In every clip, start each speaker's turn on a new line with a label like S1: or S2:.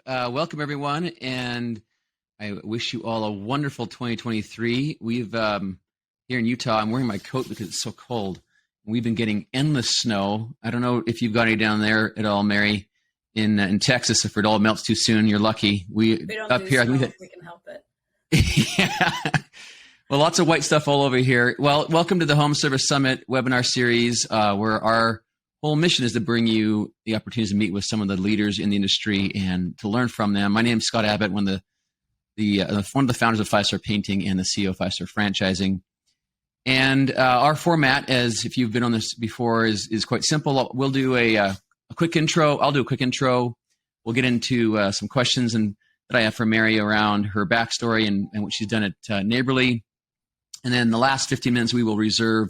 S1: Welcome, everyone, and I wish you all a wonderful 2023. We've here in Utah, I'm wearing my coat because it's so cold. We've been getting endless snow. I don't know if you've got any down there at all, Mary, in Texas. If it all melts too soon, you're lucky.
S2: We don't up do here, snow if we can help it.
S1: Yeah. Well, lots of white stuff all over here. Well, welcome to the Home Service Summit webinar series, where our whole mission is to bring you the opportunity to meet with some of the leaders in the industry and to learn from them. My name is Scott Abbott, one of the founders of 5 Star Painting and the CEO of 5 Star Franchising. And our format, as if you've been on this before, is quite simple. We'll do a quick intro. I'll do a quick intro. We'll get into some questions that I have for Mary around her backstory and what she's done at Neighborly. And then the last 15 minutes we will reserve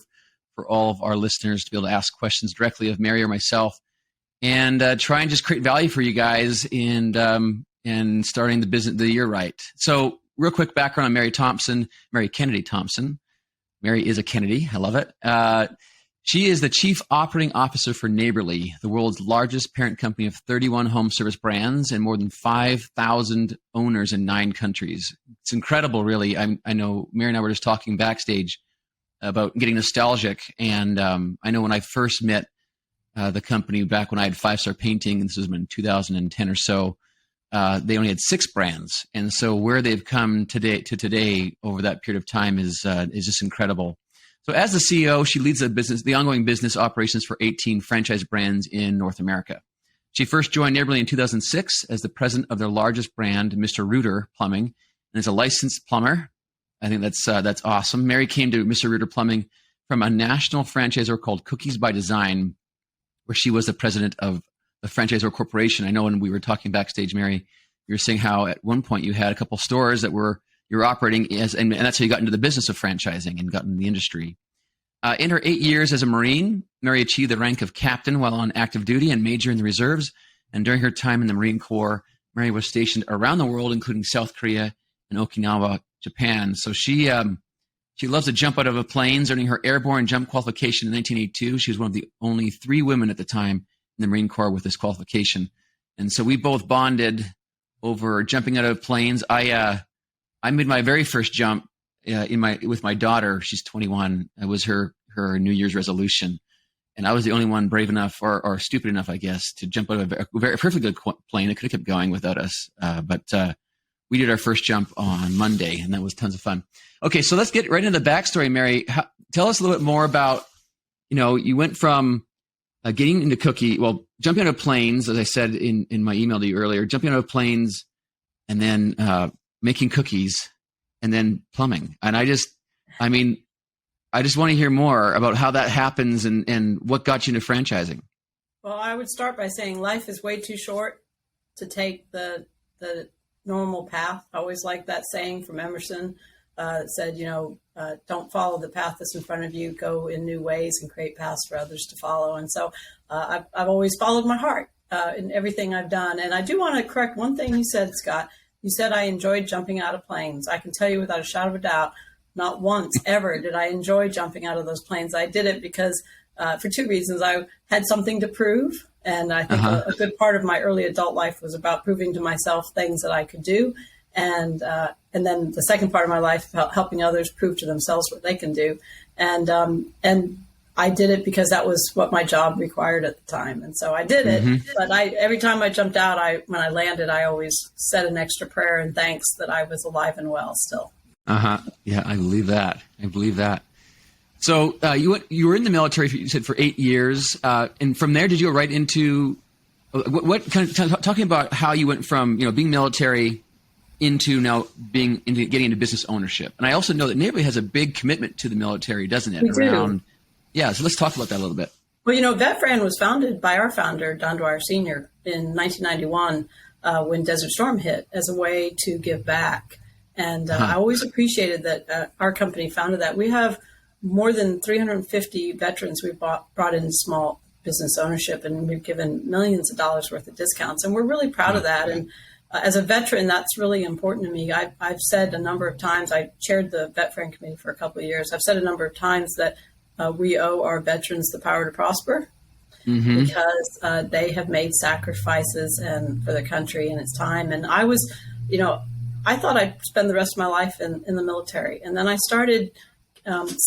S1: for all of our listeners to be able to ask questions directly of Mary or myself, and try and just create value for you guys and starting the year right. So real quick background on Mary Thompson, Mary Kennedy Thompson. Mary is a Kennedy. I love it. She is the Chief Operating Officer for Neighborly, the world's largest parent company of 31 home service brands and more than 5,000 owners in 9 countries. It's incredible, really. I know Mary and I were just talking backstage about getting nostalgic. And I know when I first met the company back when I had 5 Star Painting, and this was in 2010 or so, they only had 6 brands. And so where they've come today over that period of time is just incredible. So as the CEO, she leads the ongoing business operations for 18 franchise brands in North America. She first joined Neighborly in 2006 as the president of their largest brand, Mr. Rooter Plumbing, and is a licensed plumber. I think that's awesome. Mary came to Mr. Rooter Plumbing from a national franchisor called Cookies by Design, where she was the president of the Franchisor Corporation. I know when we were talking backstage, Mary, you were saying how at one point you had a couple stores that you were operating as, and that's how you got into the business of franchising and got in the industry. In her 8 years as a Marine, Mary achieved the rank of captain while on active duty and major in the reserves. And during her time in the Marine Corps, Mary was stationed around the world, including South Korea and Okinawa, Japan. So she loves to jump out of planes, earning her airborne jump qualification in 1982. She was one of the only 3 women at the time in the Marine Corps with this qualification. And so we both bonded over jumping out of planes. I made my very first jump with my daughter. She's 21. It was her New Year's resolution. And I was the only one brave enough or stupid enough, I guess, to jump out of a perfectly good plane. It could have kept going without us. But we did our first jump on Monday, and that was tons of fun. Okay, so let's get right into the backstory, Mary. Tell us a little bit more about, you went from getting into jumping out of planes, as I said in my email to you earlier, jumping out of planes and then making cookies and then plumbing. And I just want to hear more about how that happens and what got you into franchising.
S2: Well, I would start by saying life is way too short to take the normal path. I always liked that saying from Emerson that said, don't follow the path that's in front of you, go in new ways and create paths for others to follow. And so I've always followed my heart in everything I've done. And I do want to correct one thing you said, Scott. You said I enjoyed jumping out of planes. I can tell you without a shadow of a doubt, not once ever did I enjoy jumping out of those planes. I did it because for 2 reasons. I had something to prove. And I think a good part of my early adult life was about proving to myself things that I could do. And then the second part of my life about helping others prove to themselves what they can do. And I did it because that was what my job required at the time. And so I did it. But every time I jumped out, when I landed, I always said an extra prayer and thanks that I was alive and well still.
S1: Yeah, I believe that. So you were in the military, you said, for 8 years. And from there, did you go right into what kind of talking about how you went from, being military into now getting into business ownership? And I also know that Neighborly has a big commitment to the military, doesn't it?
S2: We do.
S1: Yeah. So let's talk about that a little bit.
S2: Well, VetFran was founded by our founder, Don Dwyer Sr. in 1991 when Desert Storm hit as a way to give back. And I always appreciated that our company founded that. We have more than 350 veterans we've brought in small business ownership, and we've given millions of dollars worth of discounts. And we're really proud of that. And as a veteran, that's really important to me. I've said a number of times, I chaired the VetFran committee for a couple of years. I've said a number of times that we owe our veterans the power to prosper. because they have made sacrifices and for their country and its time. And I was, I thought I'd spend the rest of my life in the military. And then I started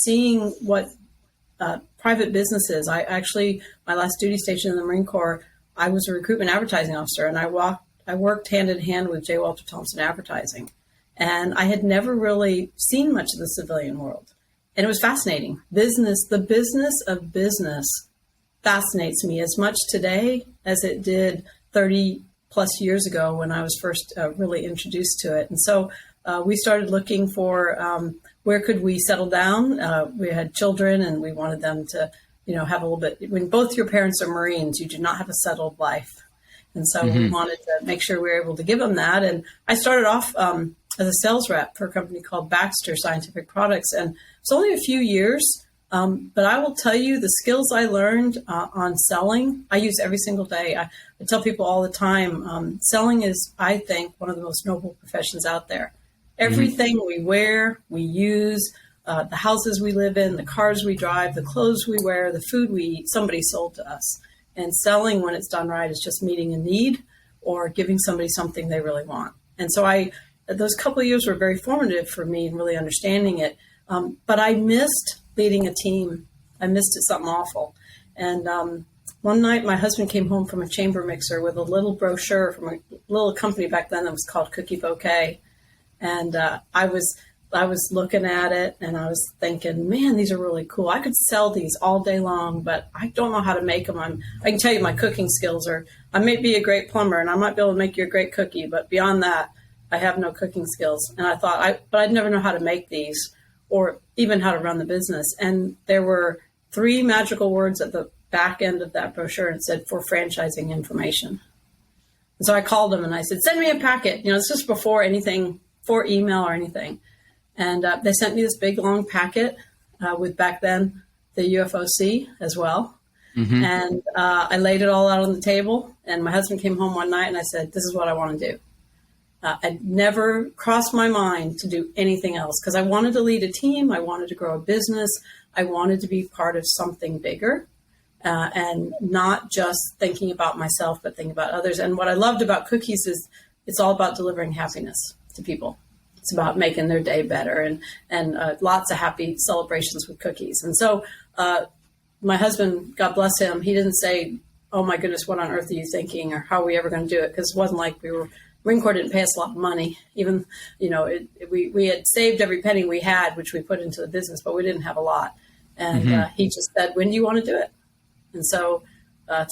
S2: seeing what private businesses. My last duty station in the Marine Corps, I was a recruitment advertising officer, and I worked hand in hand with J. Walter Thompson Advertising. And I had never really seen much of the civilian world. And it was fascinating. The business of business fascinates me as much today as it did 30 plus years ago when I was first really introduced to it. And so we started looking for where could we settle down. We had children, and we wanted them to, have a little bit. When both your parents are Marines, you do not have a settled life. And so we wanted to make sure we were able to give them that. And I started off as a sales rep for a company called Baxter Scientific Products. And it's only a few years, but I will tell you the skills I learned on selling, I use every single day. I tell people all the time, selling is, I think, one of the most noble professions out there. Everything we wear, we use, the houses we live in, the cars we drive, the clothes we wear, the food we eat, somebody sold to us. And selling, when it's done right, is just meeting a need or giving somebody something they really want. And so those couple of years were very formative for me in really understanding it. But I missed leading a team. I missed it something awful. And one night, my husband came home from a chamber mixer with a little brochure from a little company back then that was called Cookie Bouquet. And I was looking at it, and I was thinking, man, these are really cool. I could sell these all day long, but I don't know how to make them. I can tell you my cooking skills are, I may be a great plumber, and I might be able to make you a great cookie, but beyond that, I have no cooking skills. And I thought, but I'd never know how to make these or even how to run the business. And there were 3 magical words at the back end of that brochure, and it said, for franchising information. And so I called them and I said, send me a packet. It's just before anything, for email or anything. And they sent me this big, long packet with, back then, the UFOC as well. And I laid it all out on the table. And my husband came home one night and I said, this is what I want to do. I'd never crossed my mind to do anything else because I wanted to lead a team. I wanted to grow a business. I wanted to be part of something bigger and not just thinking about myself, but thinking about others. And what I loved about cookies is it's all about delivering happiness to people. It's about making their day better and lots of happy celebrations with cookies. And so my husband, God bless him, he didn't say, oh my goodness, what on earth are you thinking? Or how are we ever going to do it? Because it wasn't like Marine Corps didn't pay us a lot of money. Even, we had saved every penny we had, which we put into the business, but we didn't have a lot. And he just said, when do you want to do it? And so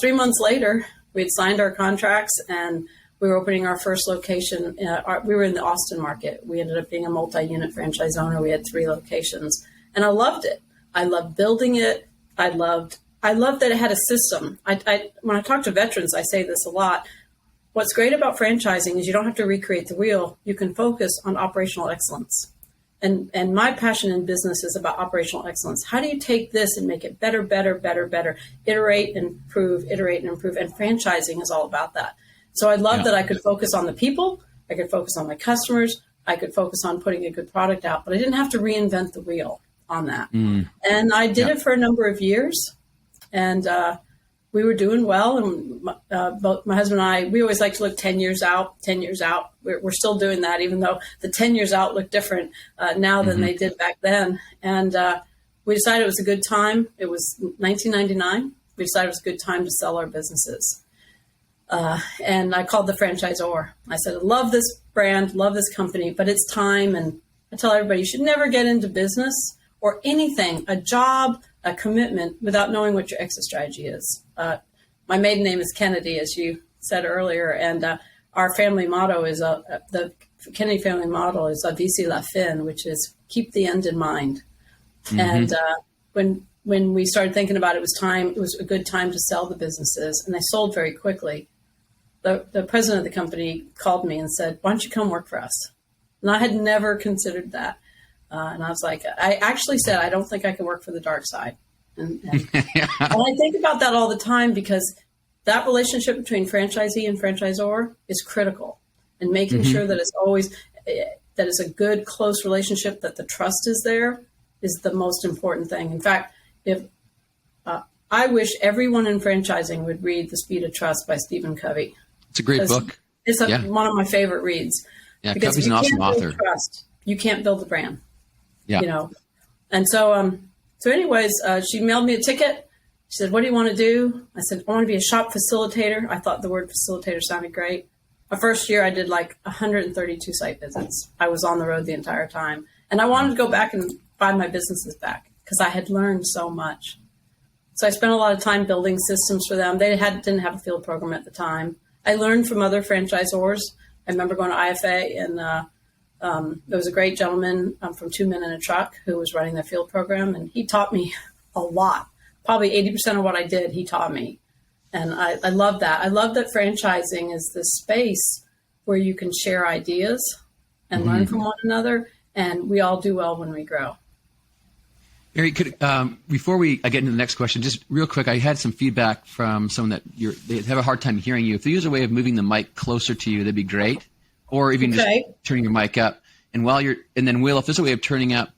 S2: 3 months later, we had signed our contracts and we were opening our first location. We were in the Austin market. We ended up being a multi-unit franchise owner. We had 3 locations and I loved it. I loved building it. I loved that it had a system. When I talk to veterans, I say this a lot. What's great about franchising is you don't have to recreate the wheel. You can focus on operational excellence. And my passion in business is about operational excellence. How do you take this and make it better, better, better, better, iterate and improve, iterate and improve. And franchising is all about that. So I love that I could focus on the people. I could focus on my customers. I could focus on putting a good product out, but I didn't have to reinvent the wheel on that. And I did it for a number of years. And we were doing well. And both my husband and I, we always like to look 10 years out, 10 years out. We're still doing that, even though the 10 years out look different now than they did back then. And we decided it was a good time. It was 1999. We decided it was a good time to sell our businesses. And I called the franchisor. I said, I love this brand, love this company, but it's time. And I tell everybody, you should never get into business or anything, a job, a commitment, without knowing what your exit strategy is. My maiden name is Kennedy, as you said earlier, and our family motto is, the Kennedy family motto is Vici la fin, which is keep the end in mind. And when we started thinking about it, it was a good time to sell the businesses, and they sold very quickly. The president of the company called me and said, why don't you come work for us? And I had never considered that. And I was like, I actually said, I don't think I can work for the dark side. And I think about that all the time because that relationship between franchisee and franchisor is critical. And making sure that it's a good, close relationship, that the trust is there, is the most important thing. In fact, if I wish everyone in franchising would read The Speed of Trust by Stephen Covey.
S1: It's a great book.
S2: It's one of my favorite reads.
S1: Yeah, Covey's an awesome author.
S2: Trust, you can't build the brand.
S1: Yeah.
S2: You know, and so anyways, she mailed me a ticket. She said, "What do you want to do?" I said, "I want to be a shop facilitator." I thought the word facilitator sounded great. My first year, I did like 132 site visits. I was on the road the entire time, and I wanted to go back and find my businesses back because I had learned so much. So I spent a lot of time building systems for them. They didn't have a field program at the time. I learned from other franchisors. I remember going to IFA, and there was a great gentleman from 2 Men in a Truck who was running their field program, and he taught me a lot. Probably 80% of what I did, he taught me. And I love that. I love that franchising is this space where you can share ideas and learn from one another, and we all do well when we grow.
S1: Mary, before we get into the next question, just real quick, I had some feedback from someone that they have a hard time hearing you. If there's a way of moving the mic closer to you, that'd be great. Or even just turning your mic up. And then Will, if there's a way of turning up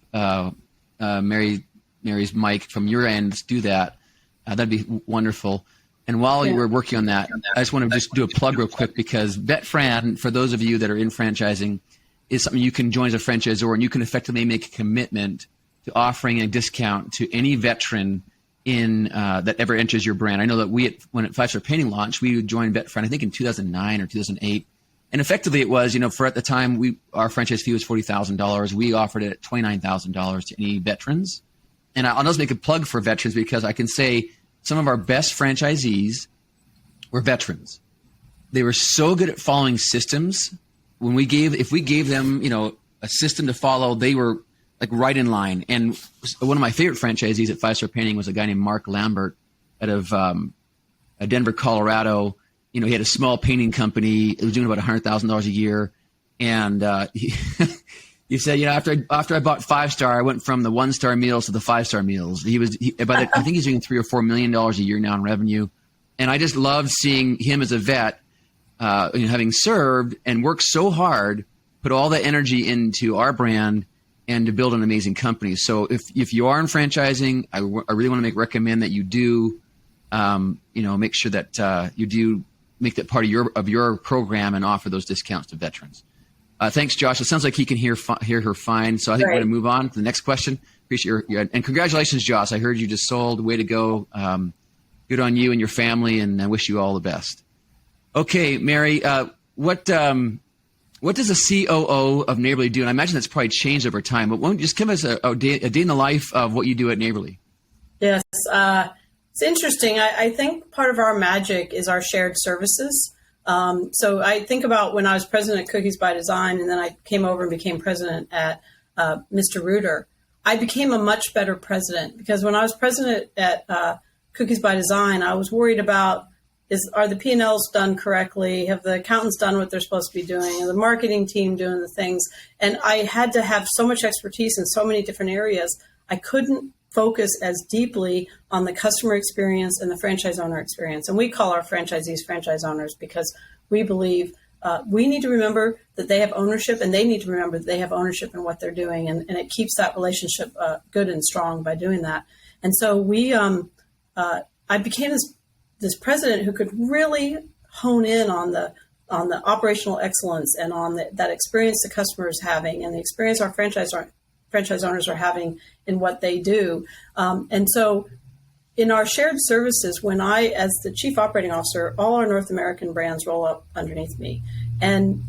S1: Mary's mic from your end, do that. That'd be wonderful. And while you were working on that, I just want to just do a plug real quick, because VetFran, for those of you that are in franchising, is something you can join as a franchisor, and you can effectively make a commitment to offering a discount to any veteran that ever enters your brand. I know that when at 5 Star Painting launched, we joined VetFran, I think in 2009 or 2008. And effectively it was, for at the time, our franchise fee was $40,000. We offered it at $29,000 to any veterans. And I'll just make a plug for veterans, because I can say some of our best franchisees were veterans. They were so good at following systems. If we gave them, a system to follow, they were like right in line. And one of my favorite franchisees at 5 Star Painting was a guy named Mark Lambert out of Denver, Colorado. He had a small painting company. It was doing about $100,000 a year. And he said, after I bought 5 Star, I went from the 1-star meals to the 5-star meals. I think he's doing $3 or $4 million a year now in revenue. And I just loved seeing him as a vet, having served and worked so hard, put all that energy into our brand and to build an amazing company. So if you are in franchising, I really want to recommend that you do, make sure that you do make that part of your program and offer those discounts to veterans. Thanks, Josh. It sounds like he can hear her fine. So I think we're going to move on to the next question. Appreciate and congratulations, Josh. I heard you just sold. Way to go. Good on you and your family, and I wish you all the best. Okay, Mary, what does a COO of Neighborly do? And I imagine that's probably changed over time, but won't you just give us a day in the life of what you do at Neighborly?
S2: Yes. It's interesting. I think part of our magic is our shared services. So I think about when I was president at Cookies by Design, and then I came over and became president at Mr. Rooter. I became a much better president, because when I was president at Cookies by Design, I was worried about, are the P&Ls done correctly? Have the accountants done what they're supposed to be doing? Are the marketing team doing the things? And I had to have so much expertise in so many different areas. I couldn't focus as deeply on the customer experience and the franchise owner experience. And we call our franchisees franchise owners, because we believe we need to remember that they have ownership, and they need to remember that they have ownership in what they're doing. And it keeps that relationship good and strong by doing that. And so I became this president who could really hone in on the operational excellence and on that experience the customer is having, and the experience our franchise owners are having in what they do. And so in our shared services, when I, as the chief operating officer, all our North American brands roll up underneath me. And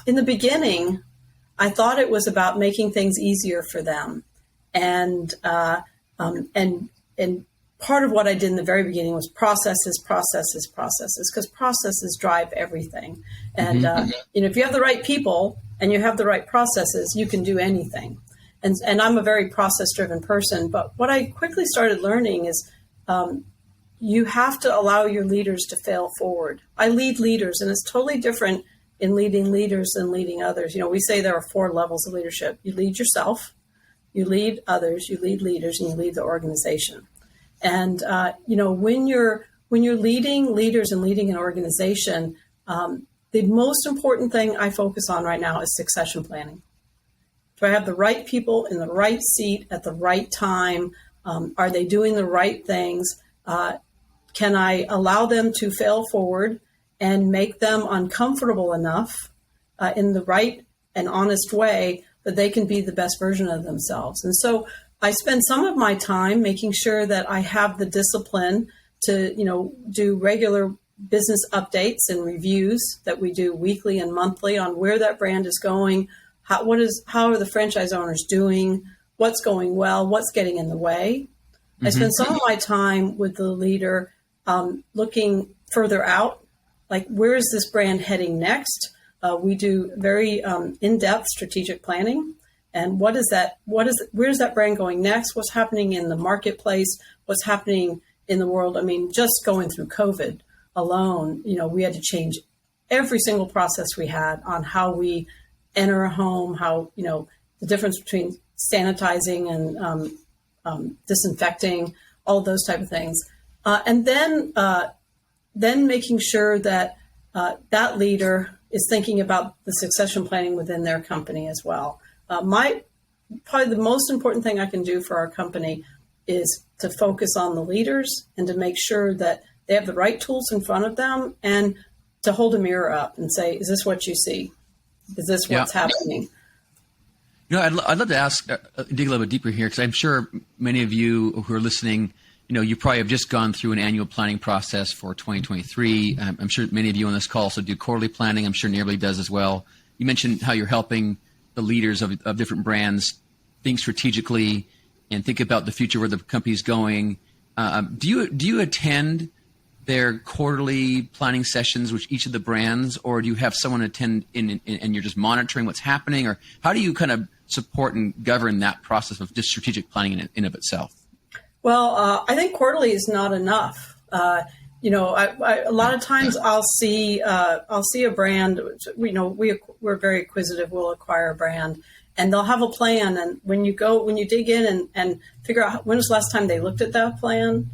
S2: in the beginning, I thought it was about making things easier for them. And part of what I did in the very beginning was processes, because processes drive everything. And if you have the right people and you have the right processes, you can do anything. And I'm a very process-driven person. But what I quickly started learning is you have to allow your leaders to fail forward. I lead leaders, and it's totally different in leading leaders than leading others. We say there are 4 levels of leadership. You lead yourself, you lead others, you lead leaders, and you lead the organization. And, when you're leading leaders and leading an organization, the most important thing I focus on right now is succession planning. Do I have the right people in the right seat at the right time? Are they doing the right things? Can I allow them to fail forward and make them uncomfortable enough in the right and honest way that they can be the best version of themselves? And so I spend some of my time making sure that I have the discipline to, do regular business updates and reviews that we do weekly and monthly on where that brand is going. How are the franchise owners doing? What's going well? What's getting in the way? Mm-hmm. I spend some of my time with the leader looking further out, like where is this brand heading next? We do very in-depth strategic planning. And where's that brand going next? What's happening in the marketplace? What's happening in the world? I mean, just going through COVID alone, we had to change every single process we had on how we enter a home, how, the difference between sanitizing and disinfecting, all those type of things. And then making sure that that leader is thinking about the succession planning within their company as well. Probably the most important thing I can do for our company is to focus on the leaders and to make sure that they have the right tools in front of them and to hold a mirror up and say, is this what you see? Is this what's happening?
S1: I'd love to ask, dig a little bit deeper here, because I'm sure many of you who are listening, you probably have just gone through an annual planning process for 2023. I'm sure many of you on this call also do quarterly planning. I'm sure Nearly does as well. You mentioned how you're helping the leaders of different brands think strategically and think about the future, where the company's going. Do you attend their quarterly planning sessions with each of the brands, or do you have someone attend and you're just monitoring what's happening, or how do you kind of support and govern that process of just strategic planning in of itself?
S2: Well, I think quarterly is not enough. A lot of times I'll see a brand. We're very acquisitive. We'll acquire a brand, and they'll have a plan. And when you dig in and figure out when was the last time they looked at that plan,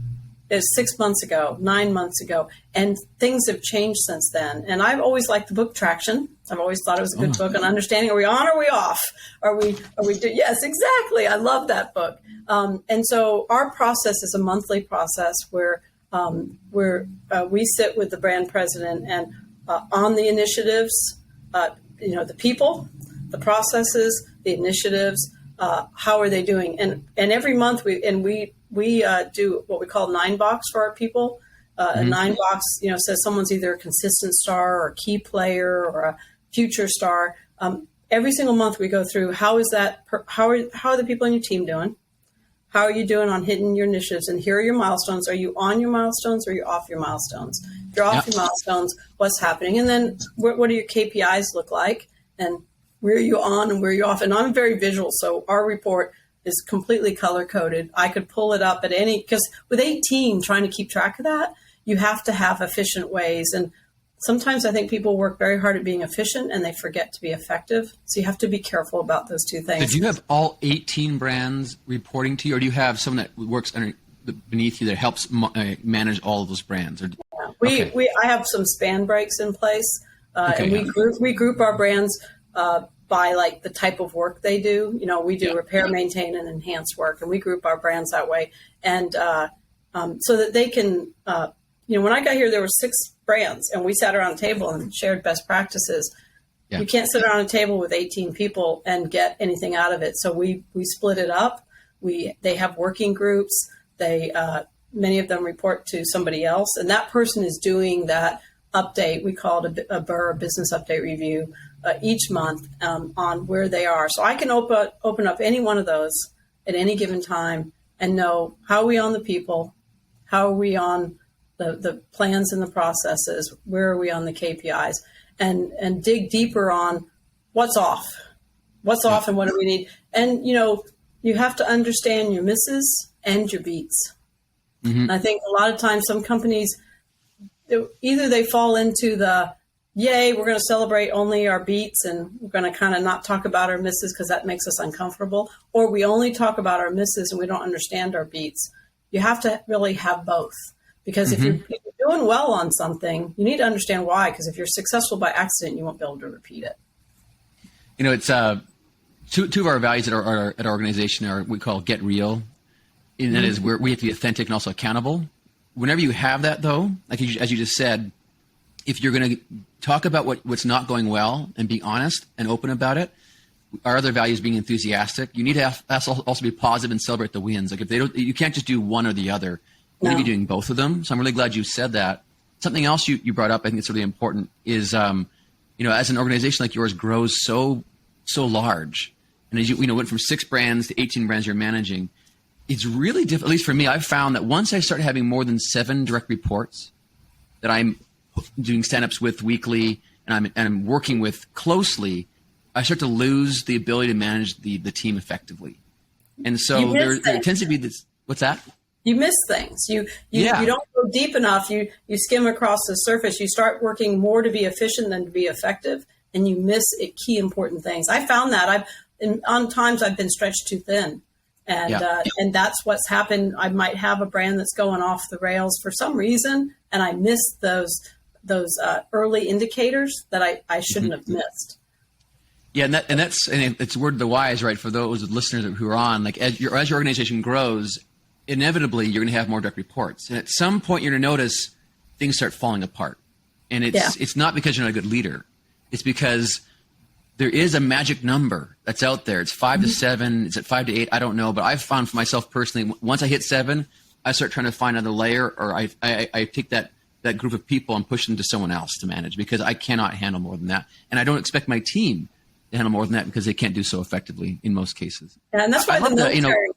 S2: it's 6 months ago, 9 months ago, and things have changed since then. And I've always liked the book Traction. I've always thought it was a good book on understanding. Are we on? Or are we off? Yes, exactly. I love that book. And so our process is a monthly process where we sit with the brand president and on the initiatives, the people, the processes, the initiatives, how are they doing? And every month we do what we call 9-box for our people. A 9-box, says someone's either a consistent star or a key player or a future star. Every single month we go through how are the people on your team doing? How are you doing on hitting your initiatives? And here are your milestones. Are you on your milestones or are you off your milestones? If you're off your milestones, what's happening? And then what do your KPIs look like? And where are you on and where are you off? And I'm very visual, so our report is completely color-coded. I could pull it up because with 18, trying to keep track of that, you have to have efficient ways. And sometimes I think people work very hard at being efficient and they forget to be effective. So you have to be careful about those two things.
S1: So do you have all 18 brands reporting to you, or do you have someone that works beneath you that helps manage all of those brands?
S2: I have some span breaks in place, and we group our brands by like the type of work they do. We do repair, maintain, and enhance work, and we group our brands that way. And so that they can, when I got here, there were 6 brands, and we sat around a table and shared best practices. Yeah. You can't sit around a table with 18 people and get anything out of it. So we split it up. They have working groups. Many of them report to somebody else, and that person is doing that update. We call it a BUR, business update review, each month on where they are. So I can open up any one of those at any given time and know how are we on the people, how are we on the plans and the processes, where are we on the KPIs, and dig deeper on what's off and what do we need. And, you have to understand your misses and your beats. Mm-hmm. I think a lot of times some companies, either they fall into the, yay, we're going to celebrate only our beats and we're going to kind of not talk about our misses because that makes us uncomfortable, or we only talk about our misses and we don't understand our beats. You have to really have both, because if you're doing well on something, you need to understand why, because if you're successful by accident, you won't be able to repeat it.
S1: It's two of our values at our organization are we call Get Real. And that is where we have to be authentic and also accountable. Whenever you have that, though, like as you just said, if you're going to talk about what's not going well and be honest and open about it, our other values being enthusiastic, you need to also be positive and celebrate the wins. Like if they don't, you can't just do one or the other. You need to be doing both of them. So I'm really glad you said that. Something else you brought up, I think it's really important, is as an organization like yours grows so large, and as you went from 6 brands to 18 brands you're managing, it's really difficult. At least for me, I've found that once I start having more than 7 direct reports that I'm doing stand-ups with weekly and I'm working with closely, I start to lose the ability to manage the team effectively. And so there tends to be this. What's that?
S2: You miss things. You don't go deep enough. You skim across the surface. You start working more to be efficient than to be effective, and you miss key important things. I found that on times I've been stretched too thin, and that's what's happened. I might have a brand that's going off the rails for some reason, and I miss those early indicators that I shouldn't have missed.
S1: Yeah, and it's word of the wise, right? For those listeners who are on, like as your organization grows, inevitably you're going to have more direct reports, and at some point you're going to notice things start falling apart. And it's not because you're not a good leader; it's because there is a magic number that's out there. It's 5 to 7. It's at 5 to 8. I don't know, but I've found for myself personally, once I hit 7, I start trying to find another layer, or I take that group of people and push them to someone else to manage, because I cannot handle more than that, and I don't expect my team to handle more than that because they can't do so effectively in most cases.
S2: Yeah, and that's why the military.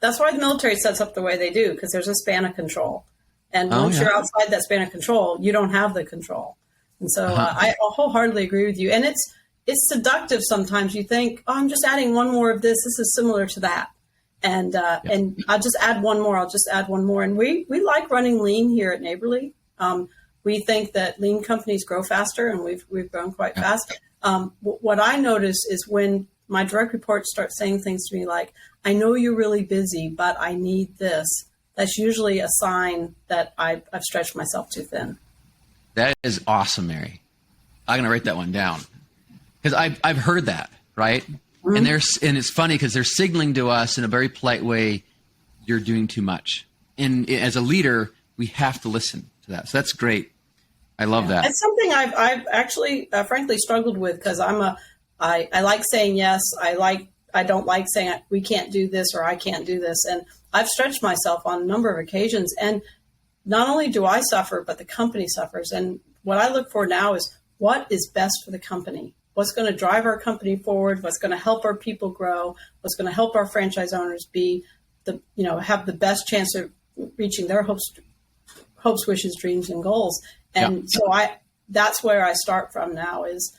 S2: That's why the military sets up the way they do, because there's a span of control. And once you're outside that span of control, you don't have the control. And so I wholeheartedly agree with you. And it's seductive sometimes. You think, I'm just adding one more of this. This is similar to that. And I'll just add one more. I'll just add one more. And we like running lean here at Neighborly. We think that lean companies grow faster, and we've grown quite fast. What I notice is when my direct reports start saying things to me like, I know you're really busy, but I need this. That's usually a sign that I've stretched myself too thin.
S1: That is awesome, Mary. I'm going to write that one down, because I've heard that, right? Mm-hmm. And it's funny because they're signaling to us in a very polite way, you're doing too much. And as a leader, we have to listen to that. So that's great. I love that. It's
S2: something I've actually, frankly, struggled with, because I like saying yes. I don't like saying we can't do this or I can't do this. And I've stretched myself on a number of occasions. And not only do I suffer, but the company suffers. And what I look for now is what is best for the company. What's going to drive our company forward? What's going to help our people grow? What's going to help our franchise owners have the best chance of reaching their hopes, wishes, dreams, and goals. And so that's where I start from now is,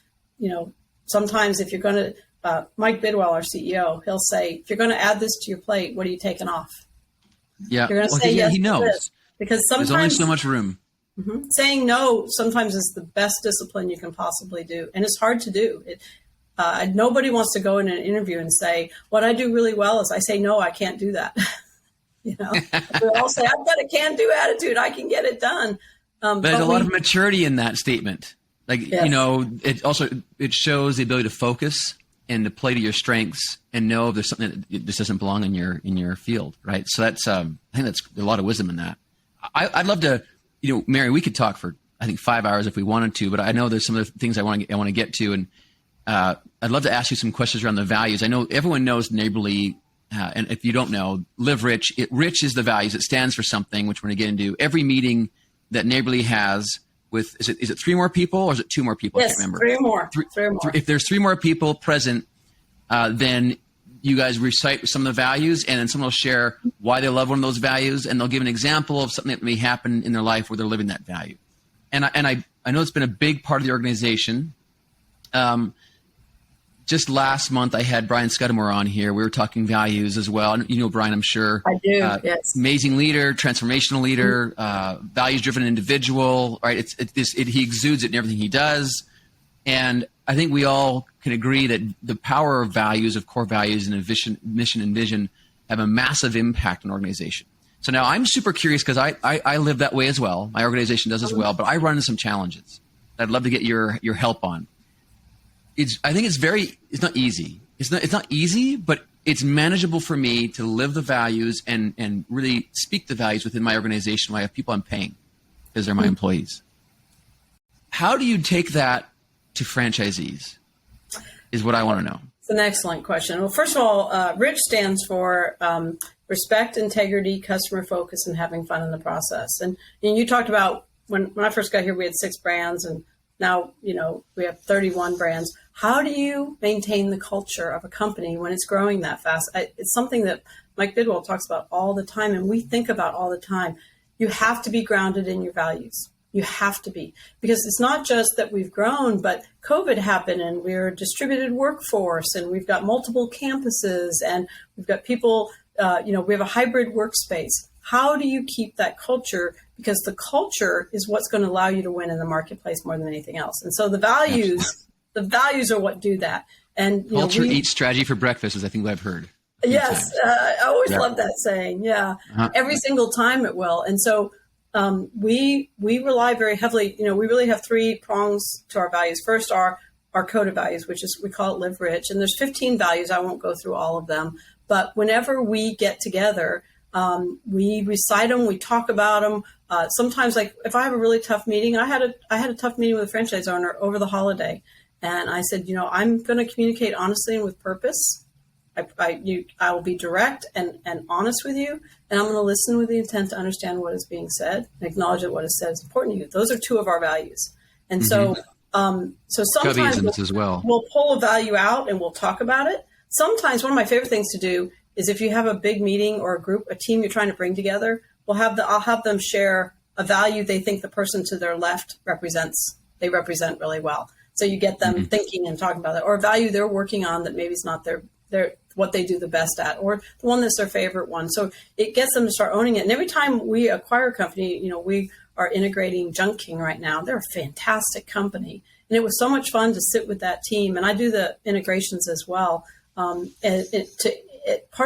S2: sometimes if you're going to, Mike Bidwell, our CEO, he'll say, if you're going to add this to your plate, what are you taking off?
S1: Yeah.
S2: You're going to say yes.
S1: He knows.
S2: To this, because sometimes
S1: there's only so much room.
S2: Mm-hmm, saying no sometimes is the best discipline you can possibly do. And it's hard to do. Nobody wants to go in an interview and say, what I do really well is I say, no, I can't do that. We all say, I've got a can-do attitude. I can get it done.
S1: But there's a lot of maturity in that statement. It shows the ability to focus and to play to your strengths and know if there's something that just doesn't belong in your field, right? So that's I think that's a lot of wisdom in that. I'd love to, Mary, we could talk for I think 5 hours if we wanted to, but I know there's some of the things I want to get to, and I'd love to ask you some questions around the values. I know everyone knows Neighborly, and if you don't know, live rich. Rich is the values. It stands for something, which we're going to get into. Every meeting that Neighborly has with, is it 3 more people or is it 2 more people?
S2: Yes,
S1: I can't remember.
S2: 3 more. Three more.
S1: If there's 3 more people present, then you guys recite some of the values, and then someone will share why they love one of those values, and they'll give an example of something that may happen in their life where they're living that value. And I know it's been a big part of the organization. Just last month, I had Brian Scudamore on here. We were talking values as well. And you know Brian, I'm sure.
S2: I do, yes.
S1: Amazing leader, transformational leader, values-driven individual, right? He exudes it in everything he does. And I think we all can agree that the power of values, of core values and mission and vision have a massive impact on an organization. So now I'm super curious because I live that way as well. My organization does as well, but I run into some challenges that I'd love to get your help on. I think it's not easy. It's not easy, but it's manageable for me to live the values and really speak the values within my organization when I have people I'm paying because they're my employees. How do you take that to franchisees is what I want to know.
S2: It's an excellent question. Well, first of all, RICH stands for respect, integrity, customer focus, and having fun in the process. And you talked about when I first got here, we had 6 brands, and now, we have 31 brands. How do you maintain the culture of a company when it's growing that fast? It's something that Mike Bidwell talks about all the time, and we think about all the time. You have to be grounded in your values. You have to be, because it's not just that we've grown, but COVID happened and we're a distributed workforce and we've got multiple campuses and we've got people, we have a hybrid workspace. How do you keep that culture? Because the culture is what's going to allow you to win in the marketplace more than anything else. And so the values are what do that. And
S1: culture eats strategy for breakfast is I think what I've heard.
S2: Yes. I always love that saying. Yeah. Every single time it will. And so we rely very heavily, we really have 3 prongs to our values. First are our code of values, which is, we call it Live Rich. And there's 15 values. I won't go through all of them, but whenever we get together, we recite them, we talk about them. Sometimes, like if I have a really tough meeting, I had a tough meeting with a franchise owner over the holiday. And I said, I'm going to communicate honestly and with purpose. I will be direct and honest with you, and I'm going to listen with the intent to understand what is being said and acknowledge that what is said is important to you. Those are 2 of our values. And so sometimes
S1: as well.
S2: We'll pull a value out and we'll talk about it. Sometimes one of my favorite things to do is if you have a big meeting or a team you're trying to bring together, I'll have them share a value they think the person to their left represent really well. So you get them thinking and talking about it, or a value they're working on that maybe is not their what they do the best at, or the one that's their favorite one. So it gets them to start owning it. And every time we acquire a company, we are integrating Junk King right now. They're a fantastic company. And it was so much fun to sit with that team. And I do the integrations as well. Part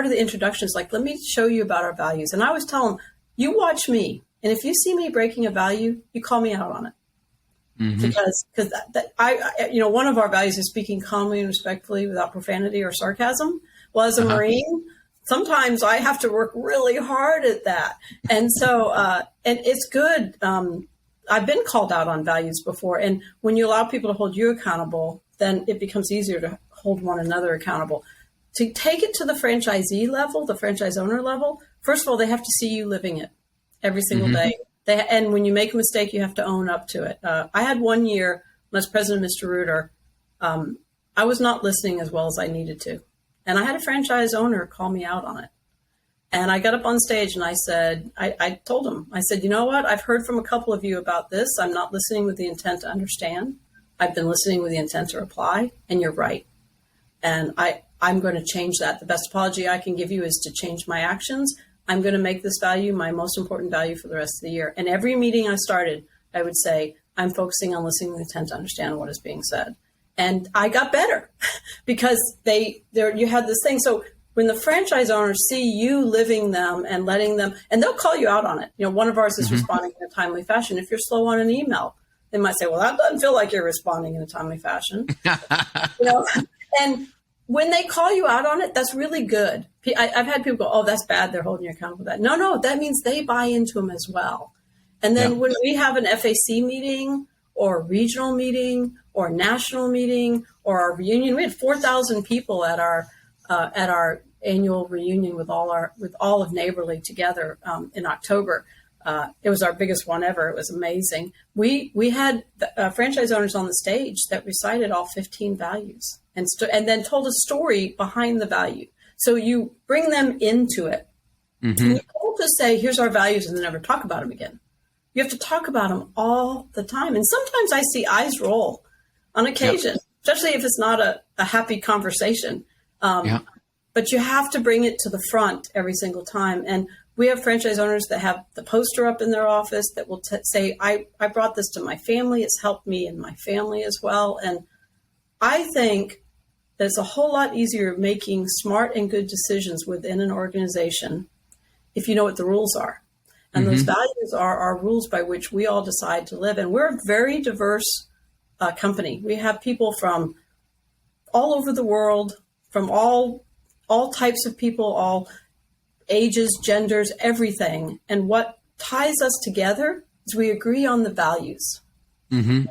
S2: of the introduction is like, let me show you about our values. And I always tell them, you watch me. And if you see me breaking a value, you call me out on it. Because one of our values is speaking calmly and respectfully without profanity or sarcasm. Well, as a Marine, sometimes I have to work really hard at that. And so, and it's good. I've been called out on values before. And when you allow people to hold you accountable, then it becomes easier to hold one another accountable. To take it to the franchisee level, the franchise owner level, first of all, they have to see you living it every single day. And when you make a mistake, you have to own up to it. I had one year when I was president of Mr. Reuter, I was not listening as well as I needed to. And I had a franchise owner call me out on it. And I got up on stage and I said, I told him, I said, you know what? I've heard from a couple of you about this. I'm not listening with the intent to understand. I've been listening with the intent to reply, and you're right. And I'm going to change that. The best apology I can give you is to change my actions. I'm going to make this value my most important value for the rest of the year. And every meeting I started, I would say, I'm focusing on listening with intent to understand what is being said. And I got better because you had this thing. So when the franchise owners see you living them and letting them, and they'll call you out on it. One of ours is responding in a timely fashion. If you're slow on an email, they might say, well, that doesn't feel like you're responding in a timely fashion. And when they call you out on it, that's really good. I've had people go, oh, that's bad. They're holding you accountable for that. No, that means they buy into them as well. And then when we have an FAC meeting or a regional meeting or a national meeting or our reunion, we had 4,000 people at our annual reunion with all of Neighborly together in October. It was our biggest one ever. It was amazing. We had franchise owners on the stage that recited all 15 values and then told a story behind the value. So you bring them into it. And you don't just say, here's our values and then never talk about them again. You have to talk about them all the time. And sometimes I see eyes roll on occasion, especially if it's not a happy conversation. But you have to bring it to the front every single time. And we have franchise owners that have the poster up in their office that will say, I brought this to my family. It's helped me and my family as well. And I think that it's a whole lot easier making smart and good decisions within an organization if you know what the rules are. And those values are our rules by which we all decide to live. And we're a very diverse company. We have people from all over the world, from all all types of people, all ages, genders, everything. And what ties us together is we agree on the values.
S1: Mm-hmm.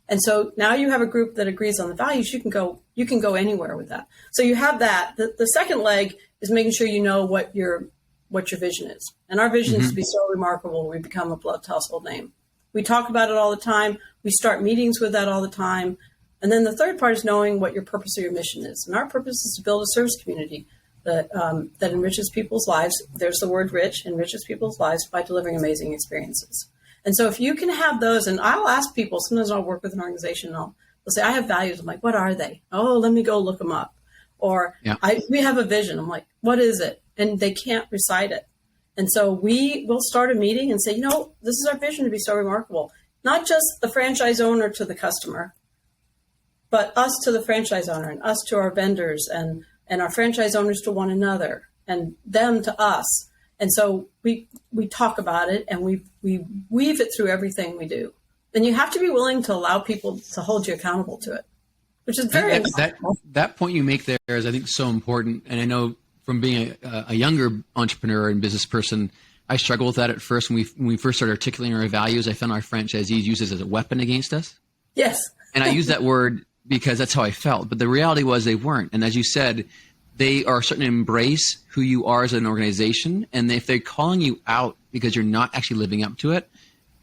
S2: And so now you have a group that agrees on the values. You can go anywhere with that. So you have that. The second leg is making sure you know what your vision is. And our vision is to be so remarkable we become a beloved household name. We talk about it all the time. We start meetings with that all the time. And then the third part is knowing what your purpose or your mission is. And our purpose is to build a service community that enriches people's lives. There's the word rich, enriches people's lives by delivering amazing experiences. And so if you can have those, and I'll ask people, sometimes I'll work with an organization and they'll say, I have values. I'm like, what are they? Oh, let me go look them up. Or we have a vision. I'm like, what is it? And they can't recite it. And so we will start a meeting and say, this is our vision to be so remarkable. Not just the franchise owner to the customer, but us to the franchise owner and us to our vendors and our franchise owners to one another and them to us. And so we talk about it and we weave it through everything we do. And you have to be willing to allow people to hold you accountable to it, which is very important.
S1: That point you make there is, I think, so important. And I know from being a younger entrepreneur and business person, I struggled with that at first. When we first started articulating our values, I found our franchisees use it as a weapon against us.
S2: Yes.
S1: And I use that word because that's how I felt. But the reality was they weren't. And as you said, they are starting to embrace who you are as an organization. And if they're calling you out because you're not actually living up to it,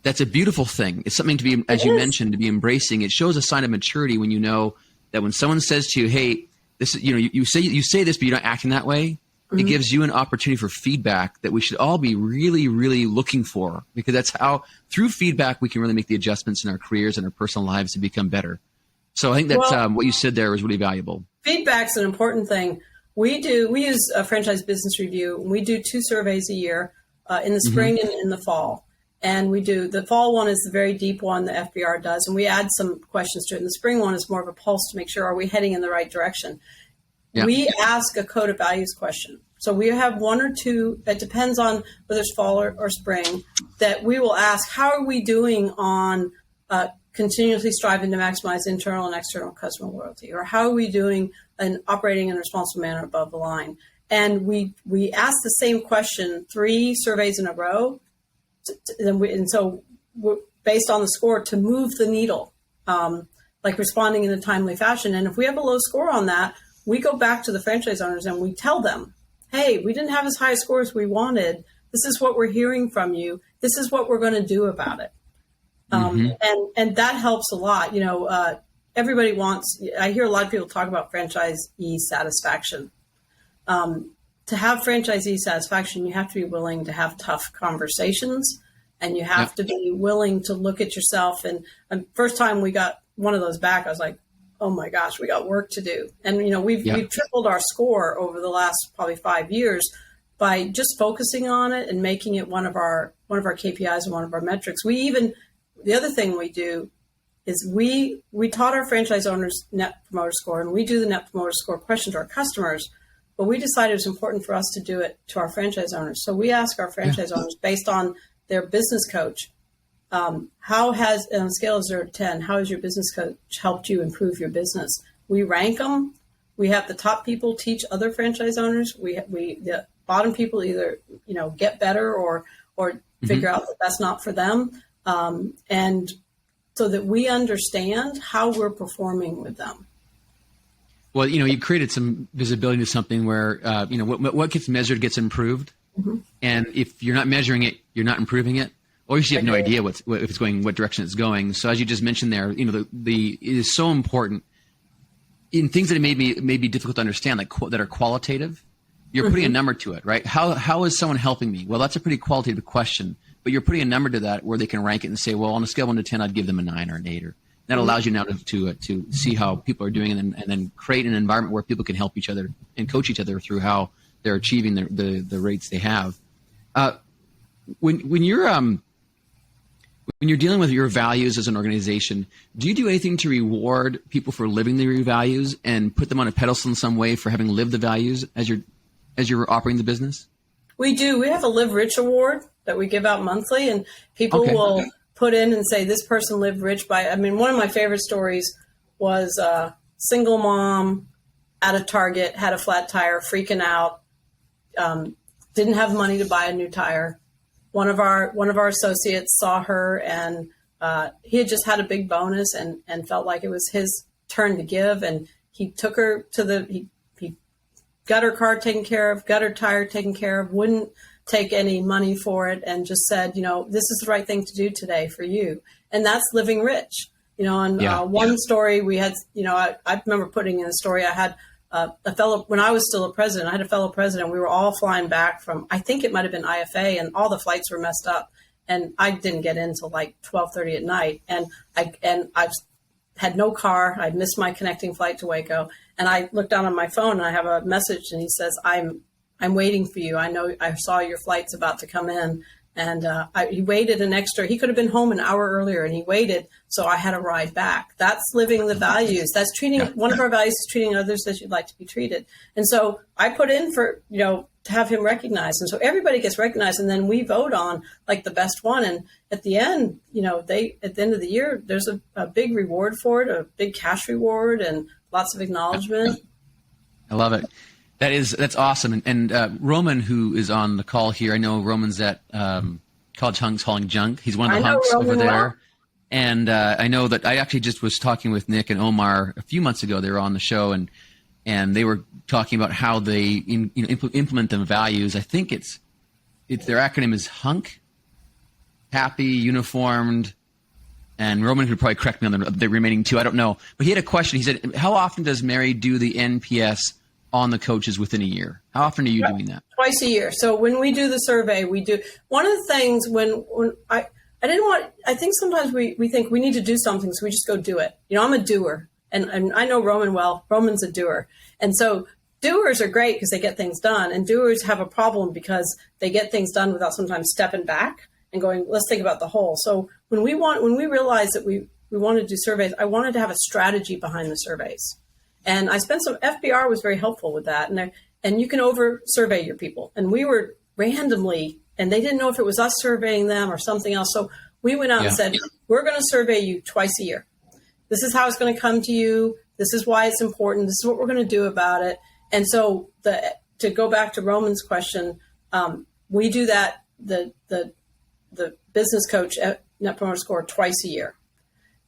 S1: that's a beautiful thing. It's something to be, as you mentioned, to be embracing. It shows a sign of maturity when you know that when someone says to you, hey, this is, you say this, but you're not acting that way. It gives you an opportunity for feedback that we should all be really, really looking for, because that's how, through feedback, we can really make the adjustments in our careers and our personal lives to become better. So I think that's what you said there was really valuable. Feedback's
S2: an important thing. We use a franchise business review. We do 2 surveys a year in the spring and in the fall. And we do, the fall one is the very deep one the FBR does. And we add some questions to it. And the spring one is more of a pulse to make sure, are we heading in the right direction? Yeah. We ask a code of values question. So we have 1 or 2, that depends on whether it's fall or spring, that we will ask, how are we doing on continuously striving to maximize internal and external customer loyalty? Or how are we doing in operating in a responsible manner above the line? And we ask the same question 3 surveys in a row. And so we're based on the score to move the needle, like responding in a timely fashion. And if we have a low score on that, we go back to the franchise owners and we tell them, hey, we didn't have as high a score as we wanted. This is what we're hearing from you. This is what we're going to do about it. And that helps a lot. Everybody wants, I hear a lot of people talk about franchisee satisfaction. To have franchisee satisfaction, you have to be willing to have tough conversations, and you have to be willing to look at yourself. And first time we got one of those back, I was like, oh my gosh, we got work to do. And, we've tripled our score over the last probably 5 years by just focusing on it and making it one of our KPIs and one of our metrics. The other thing we do is we taught our franchise owners Net Promoter Score, and we do the Net Promoter Score question to our customers. But we decided it was important for us to do it to our franchise owners. So we ask our franchise owners, based on their business coach, how has, on a scale of 0 to 10, how has your business coach helped you improve your business? We rank them. We have the top people teach other franchise owners. The bottom people either, get better or figure out that that's not for them. And so that we understand how we're performing with them.
S1: Well, you've created some visibility to something where, what gets measured gets improved. And if you're not measuring it, you're not improving it. Or you have no idea if it's going, what direction it's going. So as you just mentioned there, it is so important in things that may be difficult to understand, like that are qualitative. You're putting a number to it, right? How is someone helping me? Well, that's a pretty qualitative question, but you're putting a number to that where they can rank it and say, well, on a scale of 1 to 10, I'd give them a 9 or an 8. That allows you now to see how people are doing, and then create an environment where people can help each other and coach each other through how they're achieving the rates they have. When you're dealing with your values as an organization, do you do anything to reward people for living their values and put them on a pedestal in some way for having lived the values as you're operating the business?
S2: We do. We have a Live Rich award that we give out monthly, and people will put in and say, this person lived rich by, one of my favorite stories was a single mom at a Target, had a flat tire, freaking out, didn't have money to buy a new tire. One of our associates saw her, and he had just had a big bonus and felt like it was his turn to give. And he took her to he got her car taken care of, got her tire taken care of, wouldn't take any money for it, and just said, this is the right thing to do today for you. And that's living rich. One story we had, I remember putting in a story. I had a fellow, when I was still a president, I had a fellow president. We were all flying back from, I think it might've been IFA, and all the flights were messed up. And I didn't get in until like 12:30 at night. And I had no car. I'd missed my connecting flight to Waco. And I looked down on my phone and I have a message, and he says, I'm waiting for you. I know I saw your flight's about to come in. And he waited an extra, he could have been home an hour earlier, and he waited. So I had a ride back. That's living the values. That's one of our values is treating others as you'd like to be treated. And so I put in for, to have him recognized. And so everybody gets recognized, and then we vote on like the best one. And at the end, at the end of the year, there's a big reward for it, a big cash reward, and lots of acknowledgement.
S1: I love it. That's awesome. And Roman, who is on the call here, I know Roman's at College Hunks hauling junk. He's one of the hunks over there. Well. And I know that I actually just was talking with Nick and Omar a few months ago. They were on the show, and they were talking about how they implement the values. I think it's their acronym is HUNK, happy, uniformed, and Roman could probably correct me on the remaining two. I don't know. But he had a question. He said, how often does Mary do the NPS on the coaches within a year? How often are you doing that?
S2: Twice a year. So when we do the survey, we do one of the things when I think sometimes we think we need to do something, so we just go do it. I'm a doer, and I know Roman well. Roman's a doer. And so doers are great because they get things done, and doers have a problem because they get things done without sometimes stepping back and going, let's think about the whole. So when we realized that we wanted to do surveys, I wanted to have a strategy behind the surveys. And I spent FBR was very helpful with that. And you can over survey your people. And we were randomly, and they didn't know if it was us surveying them or something else. So we went out and said, we're going to survey you twice a year. This is how it's going to come to you. This is why it's important. This is what we're going to do about it. And so to go back to Roman's question, we do that, the business coach at Net Promoter Score twice a year.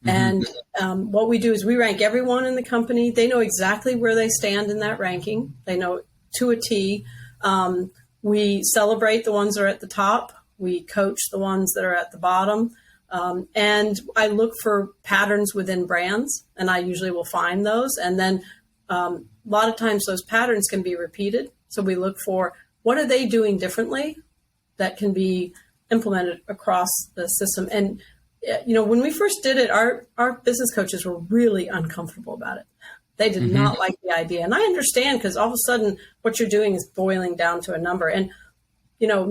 S2: Mm-hmm. And what we do is we rank everyone in the company. They know exactly where they stand in that ranking. They know to a T. We celebrate the ones that are at the top. We coach the ones that are at the bottom. And I look for patterns within brands, and I usually will find those. And then a lot of times those patterns can be repeated. So we look for what are they doing differently that can be implemented across the system. And when we first did it, our business coaches were really uncomfortable about it. They did not like the idea. And I understand, because all of a sudden what you're doing is boiling down to a number. And, our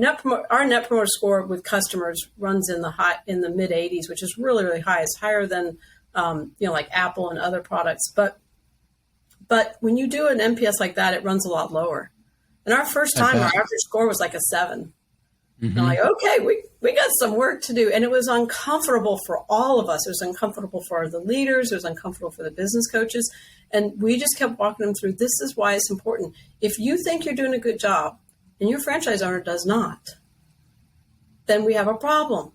S2: Net Promoter Score with customers runs in the mid 80s, which is really, really high. It's higher than, like Apple and other products. But when you do an NPS like that, it runs a lot lower. And our first time, our average score was like a 7. Mm-hmm. I'm like, okay, we got some work to do. And it was uncomfortable for all of us. It was uncomfortable for the leaders. It was uncomfortable for the business coaches. And we just kept walking them through. This is why it's important. If you think you're doing a good job and your franchise owner does not, then we have a problem.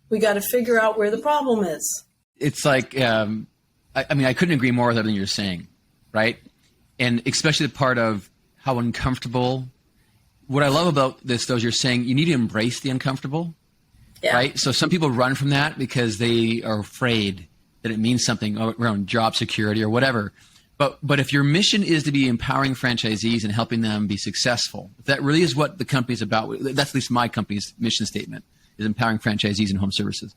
S2: We got to figure out where the problem is. It's
S1: like, I couldn't agree more with everything you're saying, right? And especially the part of how uncomfortable. What I love about this, though, is you're saying you need to embrace the uncomfortable, right? So some people run from that because they are afraid that it means something around job security or whatever. But if your mission is to be empowering franchisees and helping them be successful, if that really is what the company's about, that's at least my company's mission statement, is empowering franchisees in home services,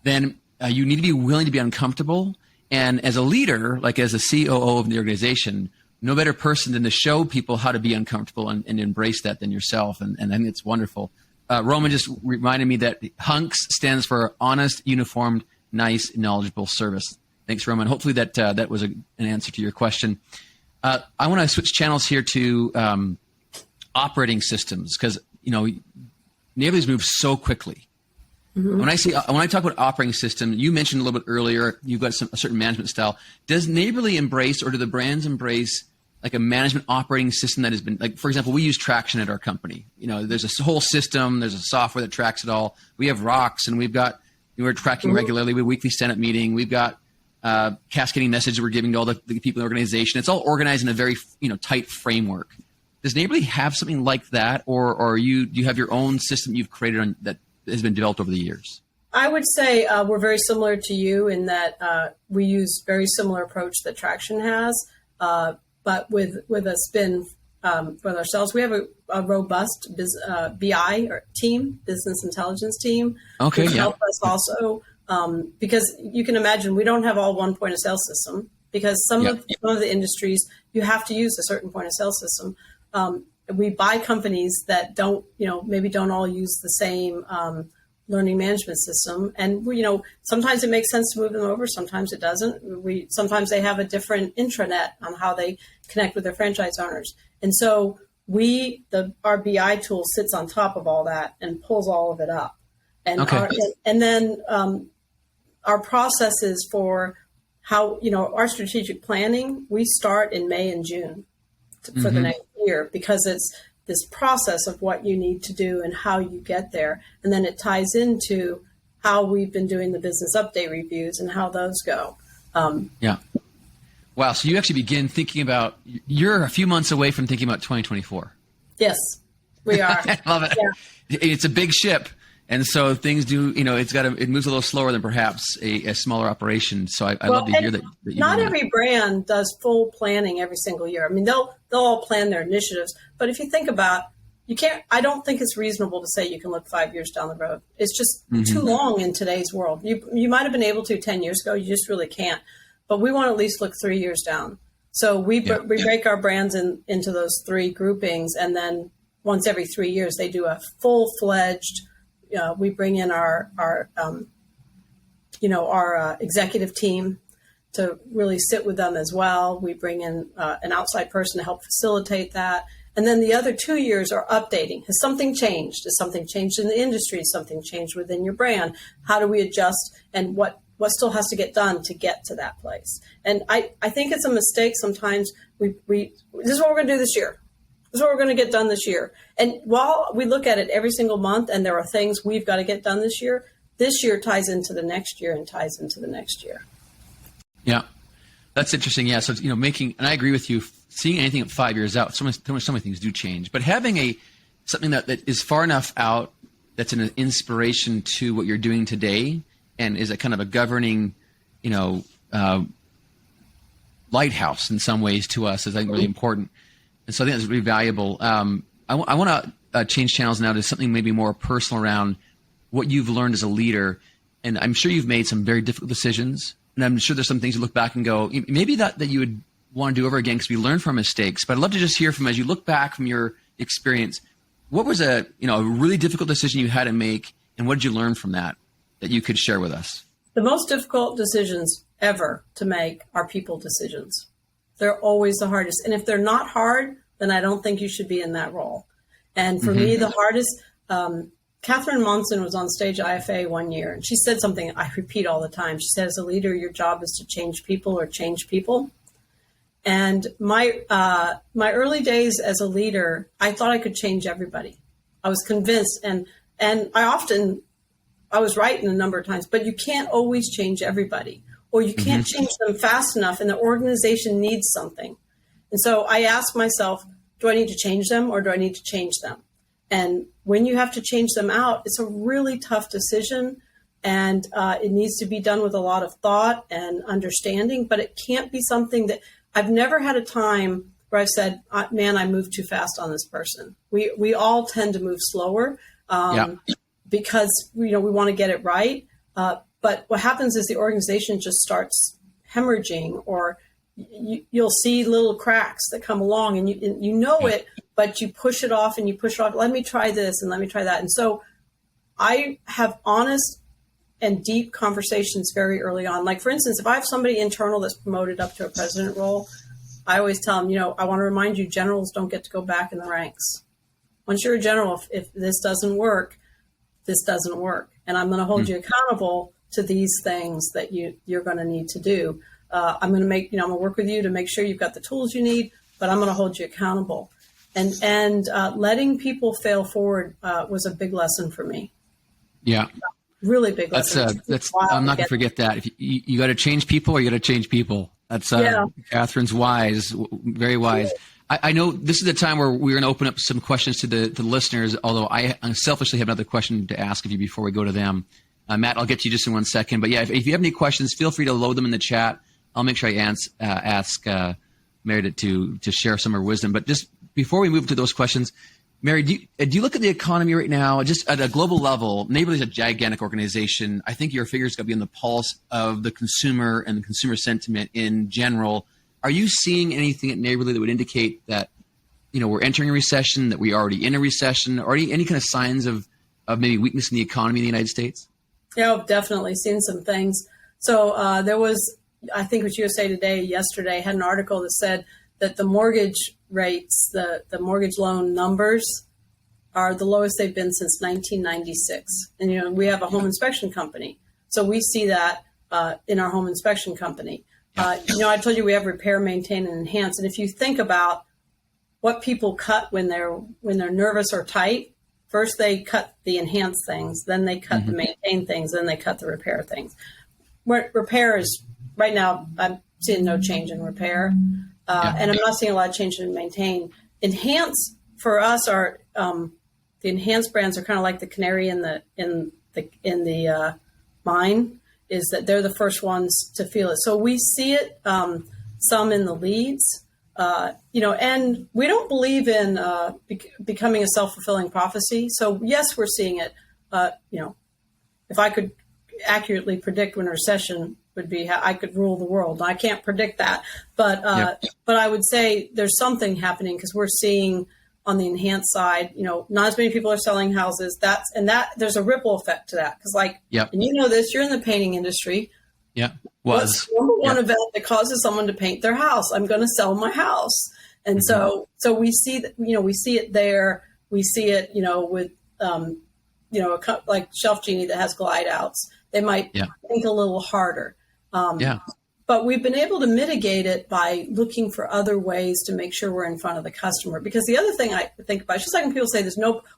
S1: then you need to be willing to be uncomfortable. And as a leader, like as a COO of the organization, no better person than to show people how to be uncomfortable and embrace that than yourself. And I think it's wonderful. Roman just reminded me that HUNKS stands for honest, uniformed, nice, knowledgeable service. Thanks, Roman. Hopefully that was an answer to your question. I want to switch channels here to operating systems, because, neighborhoods move so quickly. Mm-hmm. When I talk about operating system, you mentioned a little bit earlier, you've got a certain management style. Does Neighborly embrace, or do the brands embrace like a management operating system that has been like, for example, we use Traction at our company. There's a whole system, there's a software that tracks it all. We have rocks, and we're tracking regularly. We have a weekly stand-up meeting. We've got cascading messages we're giving to all the people in the organization. It's all organized in a very tight framework. Does Neighborly have something like that, or do you have your own system you've created that has been developed over the years?
S2: I would say we're very similar to you in that we use very similar approach that Traction has, but with a spin with ourselves. We have a robust BI or team, business intelligence team,
S1: which
S2: help us also because you can imagine we don't have all one point of sale system because some of the industries you have to use a certain point of sale system. We buy companies that maybe don't all use the same learning management system. And sometimes it makes sense to move them over. Sometimes it doesn't. Sometimes they have a different intranet on how they connect with their franchise owners. And so our BI tool sits on top of all that and pulls all of it up. And then our processes for how, our strategic planning, we start in May and June for the next year because it's this process of what you need to do and how you get there. And then it ties into how we've been doing the business update reviews and how those go.
S1: Wow. So you actually begin thinking about, you're a few months away from thinking about 2024.
S2: Yes, we are.
S1: I love it. Yeah. It's a big ship. And so things do, it moves a little slower than perhaps a smaller operation. So I love to hear that you
S2: not every brand does full planning every single year. I mean, they'll all plan their initiatives, but if you think about, I don't think it's reasonable to say you can look 5 years down the road. It's just too long in today's world. You might have been able to 10 years ago. You just really can't. But we want to at least look 3 years down. So we break our brands into those three groupings. And then once every 3 years, they do a full-fledged, we bring in our executive team to really sit with them as well. We bring in an outside person to help facilitate that. And then the other 2 years are updating. Has something changed? Has something changed in the industry? Has something changed within your brand? How do we adjust? And what still has to get done to get to that place? And I think it's a mistake sometimes. This is what we're going to do this year. This is what we're going to get done this year. And while we look at it every single month and there are things we've got to get done this year ties into the next year and ties into the next year.
S1: Yeah, that's interesting. Yeah. So, and I agree with you, seeing anything 5 years out, so many things do change, but having something that is far enough out, that's an inspiration to what you're doing today and is a kind of a governing, lighthouse in some ways to us is, I think, really important. And so I think that's really valuable. I want to change channels now to something maybe more personal around what you've learned as a leader. And I'm sure you've made some very difficult decisions. And I'm sure there's some things you look back and go, maybe that you would want to do over again because we learn from mistakes. But I'd love to just hear from, as you look back from your experience, what was a really difficult decision you had to make, and what did you learn from that you could share with us?
S2: The most difficult decisions ever to make are people decisions. They're always the hardest. And if they're not hard, then I don't think you should be in that role. And for me, the hardest, Catherine Monson was on stage IFA one year, and she said something I repeat all the time. She said, as a leader, your job is to change people or change people. And my early days as a leader, I thought I could change everybody. I was convinced, and I was right in a number of times, but you can't always change everybody, or you can't change them fast enough, and the organization needs something. And so I asked myself, do I need to change them or do I need to change them? And when you have to change them out, it's a really tough decision, and it needs to be done with a lot of thought and understanding, but it can't be something that I've never had a time where I've said, man, I moved too fast on this person. We all tend to move slower because we want to get it right. But what happens is the organization just starts hemorrhaging, or you'll see little cracks that come along, and you know it, but you push it off and you push it off. Let me try this and let me try that. And so I have honest and deep conversations very early on. Like, for instance, if I have somebody internal that's promoted up to a president role, I always tell them, I want to remind you, generals don't get to go back in the ranks. Once you're a general, if this doesn't work, this doesn't work. And I'm going to hold you accountable to these things that you're going to need to do. I'm going to work with you to make sure you've got the tools you need, but I'm going to hold you accountable. And letting people fail forward was a big lesson for me.
S1: Yeah.
S2: Really big lesson.
S1: I'm not going to forget that. If you got to change people, or you got to change people. That's Catherine's wise, very wise. I know this is the time where we're going to open up some questions to the listeners, although I selfishly have another question to ask of you before we go to them. Matt, I'll get to you just in 1 second. But yeah, if you have any questions, feel free to load them in the chat. I'll make sure I ask Mary to share some of her wisdom. But just before we move to those questions, Mary, do you look at the economy right now, just at a global level? Neighborly is a gigantic organization. I think your figure's got to be on the pulse of the consumer and the consumer sentiment in general. Are you seeing anything at Neighborly that would indicate that, we're entering a recession, that we're already in a recession, or any kind of signs of maybe weakness in the economy in the United States?
S2: Yeah, I've definitely seen some things. So there was, I think what USA Today yesterday had an article that said that the mortgage rates, the mortgage loan numbers are the lowest they've been since 1996. And, we have a home inspection company. So we see that in our home inspection company. I told you we have repair, maintain, and enhance. And if you think about what people cut when they're nervous or tight, first they cut the enhance things, then they cut the maintain things, then they cut the repair things. Repair is, right now, I'm seeing no change in repair. And I'm not seeing a lot of change in maintain. Enhance for us are the enhanced brands are kind of like the canary in the mine, is that they're the first ones to feel it. So we see it some in the leads, and we don't believe in becoming a self-fulfilling prophecy. So yes, we're seeing it. If I could accurately predict when a recession would be, I could rule the world. I can't predict that, but I would say there's something happening, because we're seeing on the enhanced side, not as many people are selling houses. There's a ripple effect to that, because and this, you're in the painting industry.
S1: Yeah,
S2: what's the number one event that causes someone to paint their house? I'm going to sell my house, and so we see that. We see it there. We see it, with like Shelf Genie that has glide outs. They might think a little harder. But we've been able to mitigate it by looking for other ways to make sure we're in front of the customer. Because the other thing I think about, just like when people say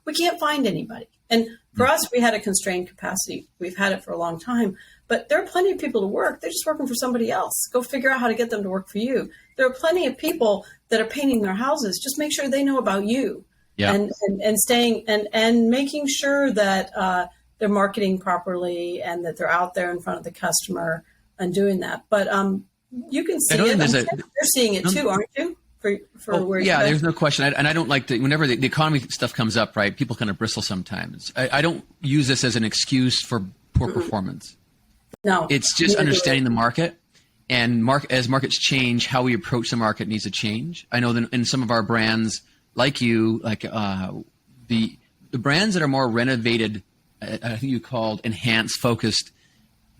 S2: we can't find anybody. And for us, we had a constrained capacity. We've had it for a long time. But there are plenty of people to work. They're just working for somebody else. Go figure out how to get them to work for you. There are plenty of people that are painting their houses. Just make sure they know about you. And staying and making sure that they're marketing properly and that they're out there in front of the customer and doing that. But you can see it. You're seeing it too, aren't you?
S1: There's no question. And I don't like to, whenever the economy stuff comes up, right, people kind of bristle sometimes. I don't use this as an excuse for poor performance.
S2: No.
S1: It's just understanding the market. And as markets change, how we approach the market needs to change. I know that in some of our brands, like you, the brands that are more renovated, I think you called enhanced, focused,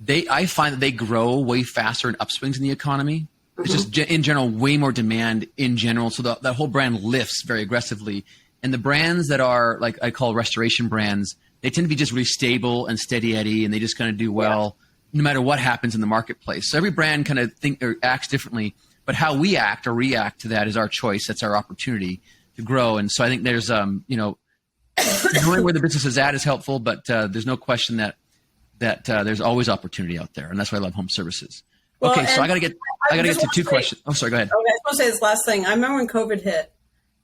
S1: I find that they grow way faster in upswings in the economy. It's just in general way more demand in general, so that whole brand lifts very aggressively. And the brands that are like I call restoration brands, they tend to be just really stable and steady Eddie, and they just kind of do well no matter what happens in the marketplace. So every brand kind of acts differently, but how we act or react to that is our choice. That's our opportunity to grow. And so I think there's knowing where the business is at is helpful, but there's no question that there's always opportunity out there, and that's why I love home services. Okay, so I got to get to two questions. Oh, sorry, go ahead.
S2: Okay, I just want to say this last thing. I remember when COVID hit,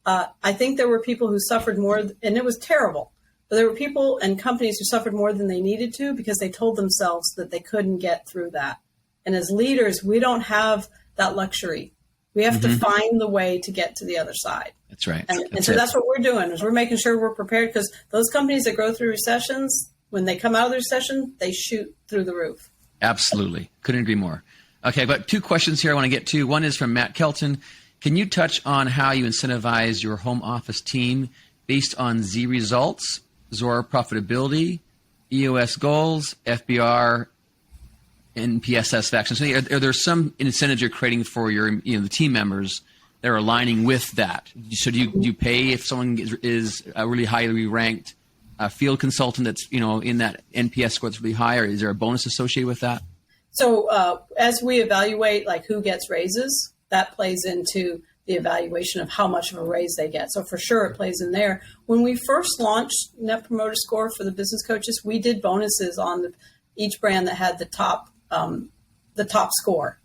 S2: I think there were people who suffered more, and it was terrible. But there were people and companies who suffered more than they needed to because they told themselves that they couldn't get through that. And as leaders, we don't have that luxury. We have to find the way to get to the other side.
S1: That's right.
S2: And so that's what we're doing, is we're making sure we're prepared, because those companies that go through recessions, when they come out of the recession, they shoot through the roof. Absolutely.
S1: Couldn't agree more. Okay, but two questions here I want to get to. One is from Matt Kelton. Can you touch on how you incentivize your home office team based on Z results, Zora profitability, EOS goals, FBR, NPS satisfaction? So are there some incentives you're creating for your, the team members that are aligning with that? So do you pay if someone is a really highly ranked field consultant that's in that NPS score that's really high, or is there a bonus associated with that?
S2: So as we evaluate like who gets raises, that plays into the evaluation of how much of a raise they get. So for sure it plays in there. When we first launched Net Promoter Score for the business coaches, we did bonuses on each brand that had the top score,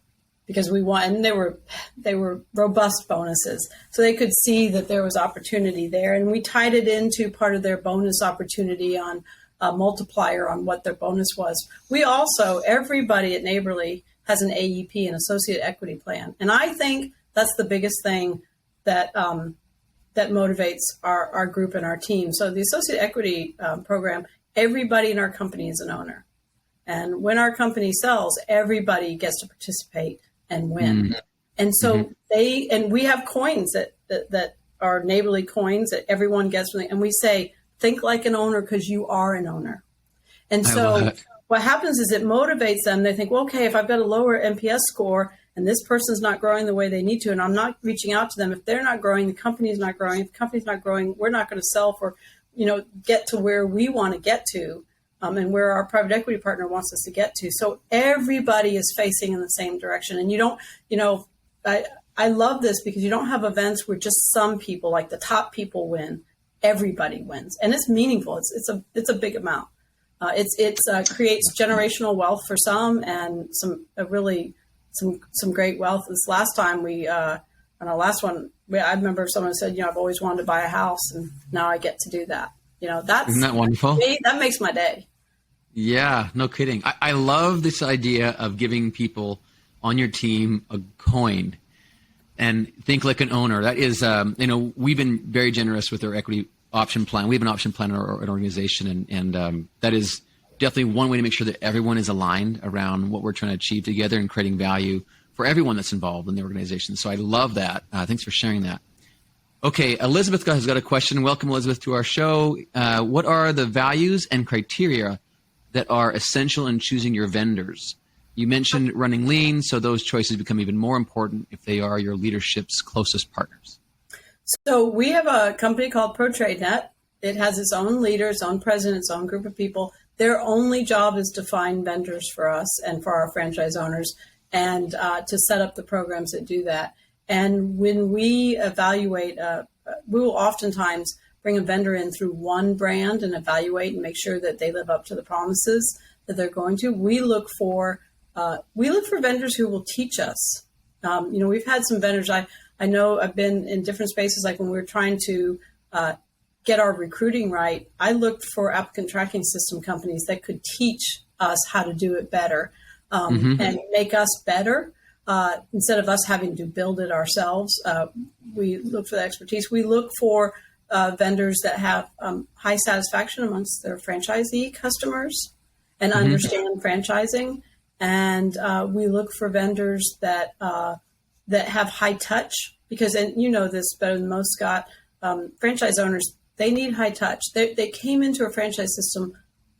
S2: because we want, and they were robust bonuses. So they could see that there was opportunity there. And we tied it into part of their bonus opportunity on a multiplier on what their bonus was. We also, everybody at Neighborly has an AEP, an associate equity plan. And I think that's the biggest thing that that motivates our group and our team. So the associate equity program, everybody in our company is an owner. And when our company sells, everybody gets to participate and win. Mm-hmm. And so we have coins that are Neighborly coins that everyone gets from and we say, think like an owner because you are an owner. And so what happens is it motivates them. They think, well, okay, if I've got a lower NPS score and this person's not growing the way they need to, and I'm not reaching out to them, if they're not growing, the company's not growing. If the company's not growing, we're not going to sell for, get to where we want to get to. And where our private equity partner wants us to get to. So everybody is facing in the same direction. And you don't, I love this because you don't have events where just some people, like the top people win. Everybody wins. And it's meaningful. It's a big amount. It creates generational wealth for some and some great wealth. This last time on our last one, I remember someone said, I've always wanted to buy a house and now I get to do that. Isn't
S1: that wonderful?
S2: That makes my day.
S1: Yeah, no kidding. I love this idea of giving people on your team a coin and think like an owner. That is, we've been very generous with our equity option plan. We have an option plan in our organization, and that is definitely one way to make sure that everyone is aligned around what we're trying to achieve together and creating value for everyone that's involved in the organization. So I love that. Thanks for sharing that. Okay, Elizabeth has got a question. Welcome, Elizabeth, to our show. What are the values and criteria that are essential in choosing your vendors? You mentioned running lean, so those choices become even more important if they are your leadership's closest partners.
S2: So we have a company called ProTradeNet. It has its own leader, its own president, its own group of people. Their only job is to find vendors for us and for our franchise owners and to set up the programs that do that. And when we evaluate, we will oftentimes bring a vendor in through one brand and evaluate and make sure that they live up to the promises that they're going to. We look for vendors who will teach us. We've had some vendors. I know I've been in different spaces, like when we were trying to get our recruiting right. I looked for applicant tracking system companies that could teach us how to do it better and make us better. Instead of us having to build it ourselves, we look for the expertise. We look for vendors that have high satisfaction amongst their franchisee customers and understand franchising. And we look for vendors that have high touch because, and you know this better than most, Scott, franchise owners, they need high touch. They came into a franchise system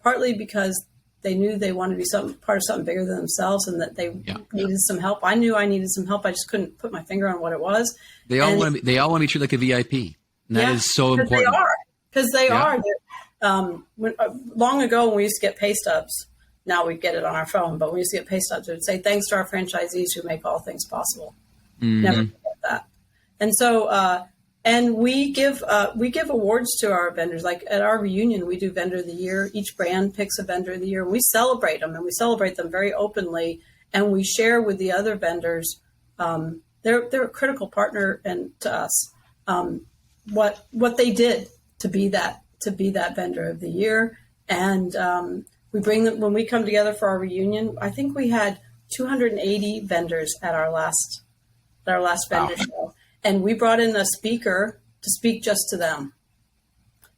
S2: partly because they knew they wanted to be part of something bigger than themselves and that they needed some help. I knew I needed some help. I just couldn't put my finger on what it was.
S1: They all want to be treated like a VIP. And that is so important.
S2: Because they are. Long ago when we used to get pay stubs, now we get it on our phone, but we used to get pay stubs. It would say, thanks to our franchisees who make all things possible. Never forget that. And so, and we give awards to our vendors. Like at our reunion, we do vendor of the year. Each brand picks a vendor of the year. We celebrate them, and we celebrate them very openly. And we share with the other vendors. They're a critical partner to us. What they did to be that vendor of the year. And we bring them when we come together for our reunion. I think we had 280 vendors at our last vendor show. And we brought in a speaker to speak just to them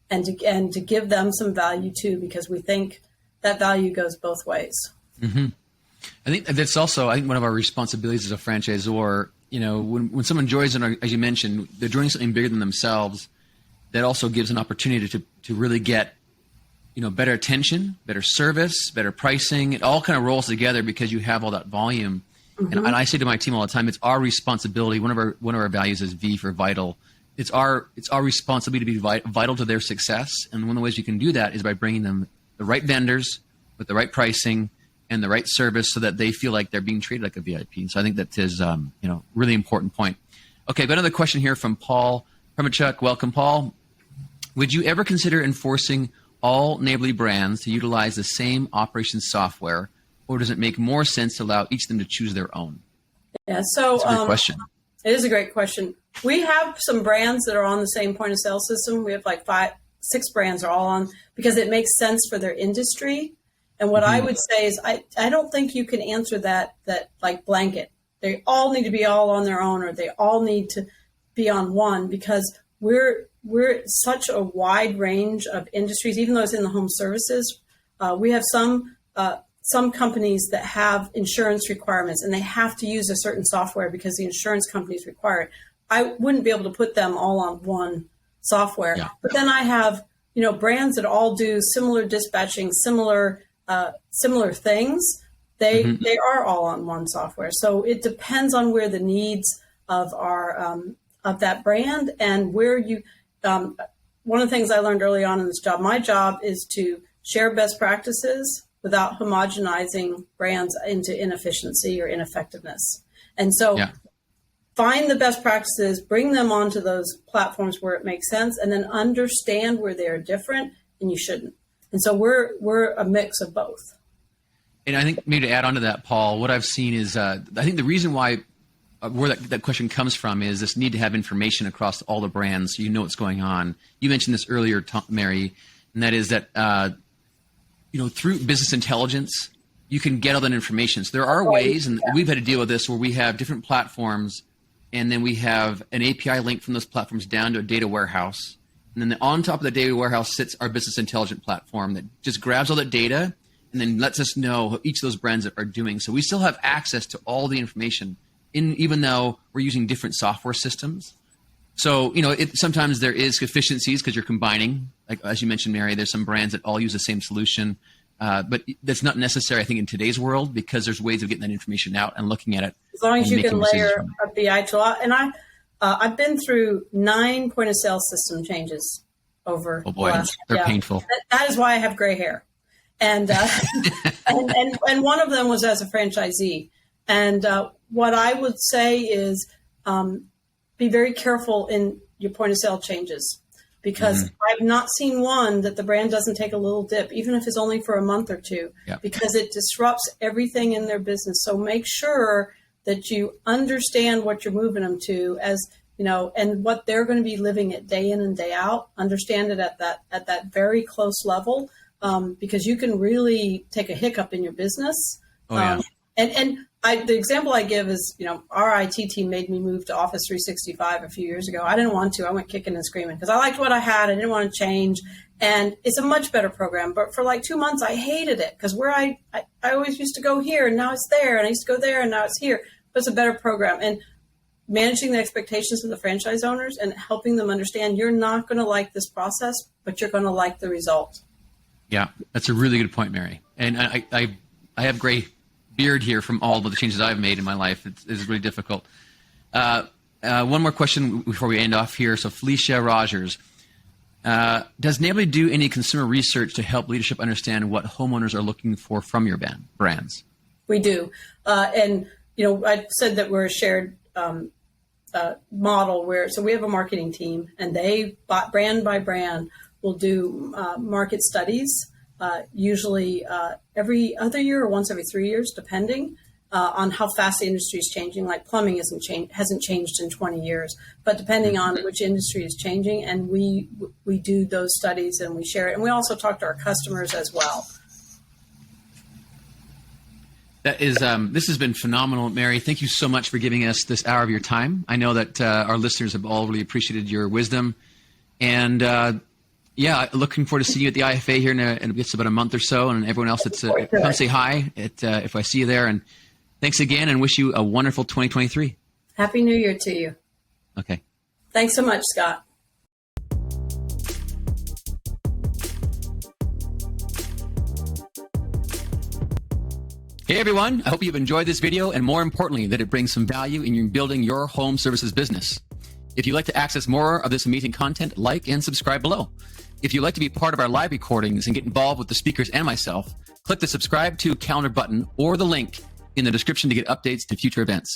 S2: and to give them some value too, because we think that value goes both ways.
S1: Mm-hmm. I think that's also, one of our responsibilities as a franchisor. When someone joins, as you mentioned, they're doing something bigger than themselves. That also gives an opportunity to really get, better attention, better service, better pricing. It all kind of rolls together because you have all that volume. Mm-hmm. And I say to my team all the time, it's our responsibility. One of our values is V for vital. It's our responsibility to be vital to their success. And one of the ways you can do that is by bringing them the right vendors with the right pricing and the right service so that they feel like they're being treated like a VIP. And so I think that is, really important point. Okay, I've got another question here from Paul Permachuk. Welcome, Paul. Would you ever consider enforcing all neighborly brands to utilize the same operations software, or does it make more sense to allow each of them to choose their own?
S2: Yeah, so
S1: That's a good question.
S2: It is a great question. We have some brands that are on the same point of sale system. We have like 6 brands are all on because it makes sense for their industry. And what I would say is I don't think you can answer that like blanket. They all need to be all on their own, or they all need to be on one, because we're such a wide range of industries. Even though it's in the home services, we have some companies that have insurance requirements and they have to use a certain software because the insurance companies require it. I wouldn't be able to put them all on one software. Yeah. But then I have, brands that all do similar dispatching, similar things. They are all on one software. So it depends on where the needs of our of that brand and where you. One of the things I learned early on in this job, my job is to share best practices without homogenizing brands into inefficiency or ineffectiveness. And so find the best practices, bring them onto those platforms where it makes sense, and then understand where they're different and you shouldn't. And so we're a mix of both.
S1: And I think maybe to add on to that, Paul, what I've seen is I think the reason why where that question comes from is this need to have information across all the brands so you know what's going on. You mentioned this earlier, Mary, and that is that through business intelligence, you can get all that information. So there are ways, and we've had to deal with this, where we have different platforms, and then we have an API link from those platforms down to a data warehouse. And then on top of the data warehouse sits our business intelligence platform that just grabs all that data and then lets us know what each of those brands are doing. So we still have access to all the information, even though we're using different software systems. So, sometimes there is efficiencies because you're combining. Like, as you mentioned, Mary, there's some brands that all use the same solution. But that's not necessary, I think, in today's world, because there's ways of getting that information out and looking at it.
S2: As long as you can layer a BI tool. And I've been through 9 point-of-sale system changes over
S1: the last. They're painful.
S2: That is why I have gray hair. And, and one of them was as a franchisee. And what I would say is be very careful in your point-of-sale changes, because I've not seen one that the brand doesn't take a little dip, even if it's only for a month or two, because it disrupts everything in their business. So make sure that you understand what you're moving them to, and what they're going to be living it day in and day out. Understand it at that very close level, because you can really take a hiccup in your business. The example I give is, our IT team made me move to Office 365 a few years ago. I didn't want to. I went kicking and screaming because I liked what I had. I didn't want to change. And it's a much better program. But for like 2 months, I hated it because where I always used to go here and now it's there. And I used to go there and now it's here. But it's a better program. And managing the expectations of the franchise owners and helping them understand you're not going to like this process, but you're going to like the result. Yeah,
S1: that's a really good point, Mary. And I have gray beard here from all of the changes I've made in my life. It's really difficult. One more question before we end off here. So Felicia Rogers, does Neighborly do any consumer research to help leadership understand what homeowners are looking for from your brands? We do. And, I said that we're a shared model so we have a marketing team and they, brand by brand, will do market studies. Usually every other year or once every 3 years, depending on how fast the industry is changing. Like plumbing hasn't changed in 20 years, but depending on which industry is changing, and we do those studies and we share it, and we also talk to our customers as well. That is, this has been phenomenal, Mary. Thank you so much for giving us this hour of your time. I know that our listeners have all really appreciated your wisdom, and looking forward to seeing you at the IFA here in just about a month or so, and everyone else that's come say hi if I see you there. And thanks again, and wish you a wonderful 2023. Happy New Year to you. Okay. Thanks so much, Scott. Hey everyone, I hope you've enjoyed this video, and more importantly, that it brings some value in building your home services business. If you'd like to access more of this amazing content, like and subscribe below. If you'd like to be part of our live recordings and get involved with the speakers and myself, click the subscribe to calendar button or the link in the description to get updates to future events.